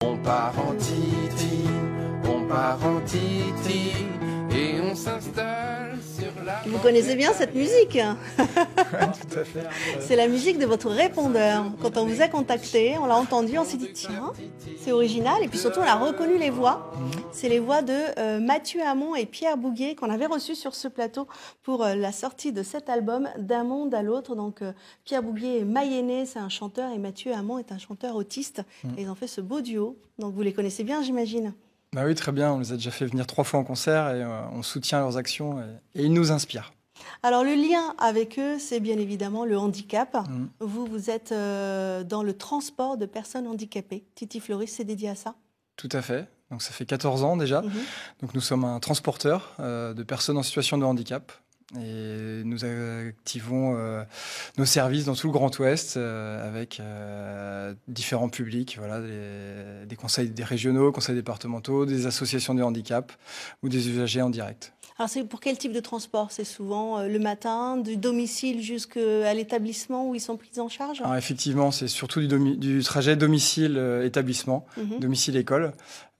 On part en Titi, on part en Titi, et on s'installe sur la... Vous connaissez bien cette musique? Tout à fait. C'est la musique de votre répondeur. Quand on vous a contacté, on l'a entendu, on s'est dit tiens, c'est original. Et puis surtout, on a reconnu les voix. C'est les voix de Mathieu Hamon et Pierre Bouguet qu'on avait reçus sur ce plateau pour la sortie de cet album D'un monde à l'autre. Donc Pierre Bouguet est mayennais, c'est un chanteur, et Mathieu Hamon est un chanteur autiste. Et ils ont fait ce beau duo. Donc vous les connaissez bien, j'imagine. Bah oui, très bien. On les a déjà fait venir 3 fois en concert et on soutient leurs actions et ils nous inspirent. Alors le lien avec eux, c'est bien évidemment le handicap. Vous êtes dans le transport de personnes handicapées. Titi Floris, c'est dédié à ça? Tout à fait. Donc ça fait 14 ans déjà. Donc nous sommes un transporteur de personnes en situation de handicap. Et nous activons nos services dans tout le Grand Ouest avec différents publics, voilà, des conseils des régionaux, conseils départementaux, des associations de handicap ou des usagers en direct. Alors c'est pour quel type de transport? C'est souvent le matin, du domicile jusqu'à l'établissement où ils sont pris en charge? Alors effectivement, c'est surtout du trajet domicile-établissement, domicile-école.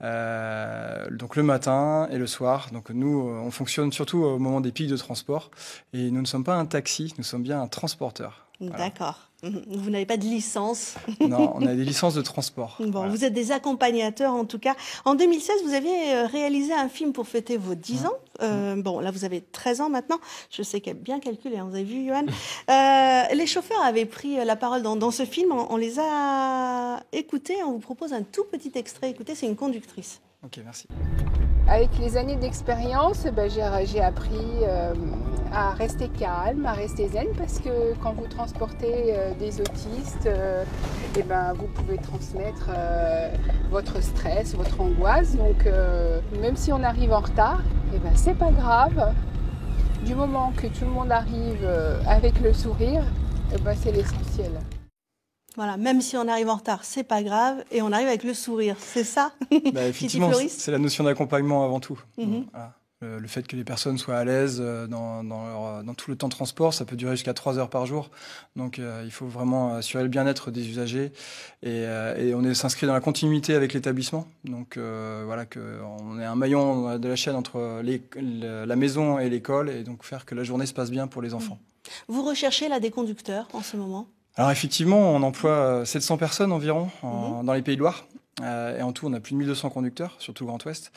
Donc le matin et le soir. Donc nous, on fonctionne surtout au moment des pics de transport. Et nous ne sommes pas un taxi, nous sommes bien un transporteur. Voilà. D'accord. Vous n'avez pas de licence? Non, on a des licences de transport. Bon, voilà. Vous êtes des accompagnateurs en tout cas. En 2016, vous avez réalisé un film pour fêter vos 10 ans. Bon, là, vous avez 13 ans maintenant. Je sais qu'elle a bien calculé, hein. Vous avez vu, Johan. Les chauffeurs avaient pris la parole dans ce film. On les a écoutés. On vous propose un tout petit extrait. Écoutez, c'est une conductrice. Ok, merci. Avec les années d'expérience, j'ai appris à rester calme, à rester zen, parce que quand vous transportez des autistes, vous pouvez transmettre votre stress, votre angoisse. Donc même si on arrive en retard, c'est pas grave. Du moment que tout le monde arrive avec le sourire, c'est l'essentiel. Voilà, même si on arrive en retard, c'est pas grave, et on arrive avec le sourire, c'est ça? Effectivement, c'est la notion d'accompagnement avant tout. Voilà. Le fait que les personnes soient à l'aise dans tout le temps de transport, ça peut durer jusqu'à 3 heures par jour. Donc il faut vraiment assurer le bien-être des usagers et on s'inscrit dans la continuité avec l'établissement. Donc voilà, on est un maillon de la chaîne entre la maison et l'école, et donc faire que la journée se passe bien pour les enfants. Vous recherchez là des conducteurs en ce moment? Alors effectivement, on emploie 700 personnes environ dans les Pays de Loire. Et en tout, on a plus de 1200 conducteurs sur tout le Grand Ouest.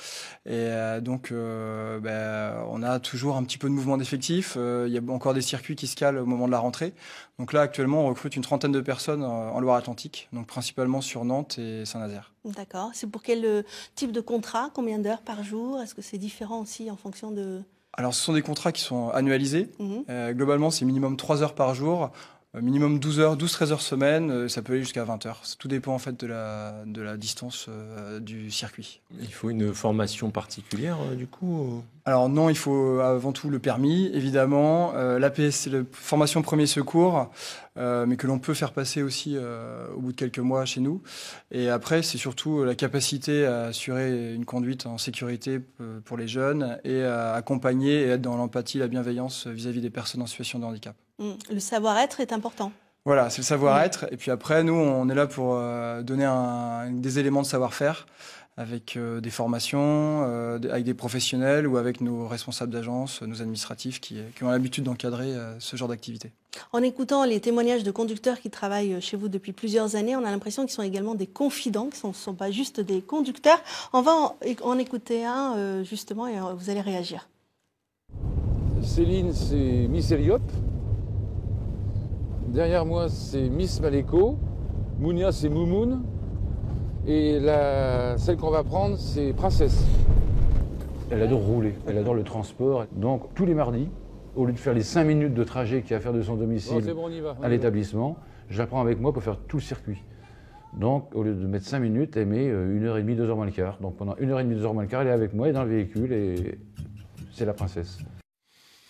Et donc, on a toujours un petit peu de mouvement d'effectifs. Il y a encore des circuits qui se calent au moment de la rentrée. Donc là, actuellement, on recrute une 30aine de personnes en Loire-Atlantique, donc principalement sur Nantes et Saint-Nazaire. D'accord. C'est pour quel type de contrat? Combien d'heures par jour? Est-ce que c'est différent aussi en fonction de... Alors, ce sont des contrats qui sont annualisés. Globalement, c'est minimum 3 heures par jour. Minimum 12-13 heures semaine, ça peut aller jusqu'à 20 heures. Tout dépend en fait de la distance du circuit. Il faut une formation particulière du coup? Alors non, il faut avant tout le permis, évidemment, l'APS, c'est la formation premier secours, mais que l'on peut faire passer aussi au bout de quelques mois chez nous. Et après, c'est surtout la capacité à assurer une conduite en sécurité pour les jeunes et à accompagner et être dans l'empathie, la bienveillance vis-à-vis des personnes en situation de handicap. Le savoir-être est important. Voilà, c'est le savoir-être. Et puis après, nous, on est là pour donner des éléments de savoir-faire avec des formations, avec des professionnels ou avec nos responsables d'agence, nos administratifs qui ont l'habitude d'encadrer ce genre d'activité. En écoutant les témoignages de conducteurs qui travaillent chez vous depuis plusieurs années, on a l'impression qu'ils sont également des confidents, qu'ils ne sont pas juste des conducteurs. On va en écouter un, justement, et vous allez réagir. Céline, c'est Miss Eliop. Derrière moi, c'est Miss Maleko. Mounia, c'est Moumoun. Et celle qu'on va prendre, c'est Princesse. Elle adore rouler, elle adore le transport. Donc, tous les mardis, au lieu de faire les 5 minutes de trajet qu'il y a à faire de son domicile à l'établissement, je la prends avec moi pour faire tout le circuit. Donc, au lieu de mettre 5 minutes, elle met 1h30, 2h moins le quart. Donc, pendant 1h30, 2h moins le quart, elle est avec moi, elle est dans le véhicule et c'est la princesse.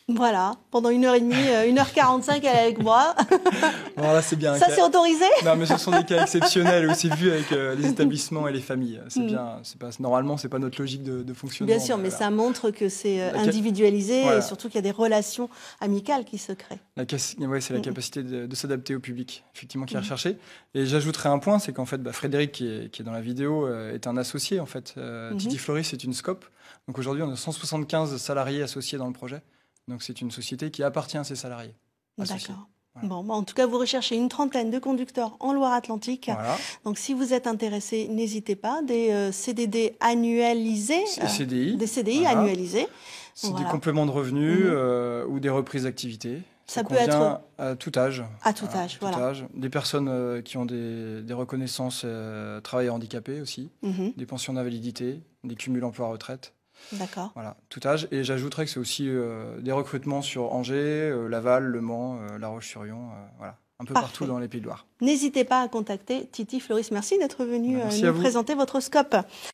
Voilà, pendant 1h30, 1h45, elle est avec moi. Bon, là, c'est bien. Ça, c'est autorisé? Non, mais ce sont des cas exceptionnels où c'est vu avec les établissements et les familles. C'est bien. Normalement, c'est pas notre logique de fonctionnement. Bien sûr, mais ça montre que c'est individualisé et surtout qu'il y a des relations amicales qui se créent. C'est la capacité de s'adapter au public, effectivement, qui est recherchée. Et j'ajouterais un point, c'est qu'en fait, Frédéric, qui est dans la vidéo, est un associé, en fait. Titi Floris, c'est une SCOP. Donc aujourd'hui, on a 175 salariés associés dans le projet. Donc c'est une société qui appartient à ses salariés. D'accord. Voilà. Bon, en tout cas, vous recherchez une trentaine de conducteurs en Loire-Atlantique. Voilà. Donc si vous êtes intéressé, n'hésitez pas. Des CDD annualisés. Des CDI annualisés. C'est des compléments de revenus ou des reprises d'activité. Ça peut être à tout âge. À tout âge, voilà. Des personnes qui ont des reconnaissances travailleurs handicapés aussi, des pensions d'invalidité, des cumuls emploi-retraite. D'accord. Voilà, tout âge. Et j'ajouterais que c'est aussi des recrutements sur Angers, Laval, Le Mans, La Roche-sur-Yon, voilà, un peu partout dans les Pays de Loire. N'hésitez pas à contacter Titi Floris. Merci d'être venu nous présenter votre scope.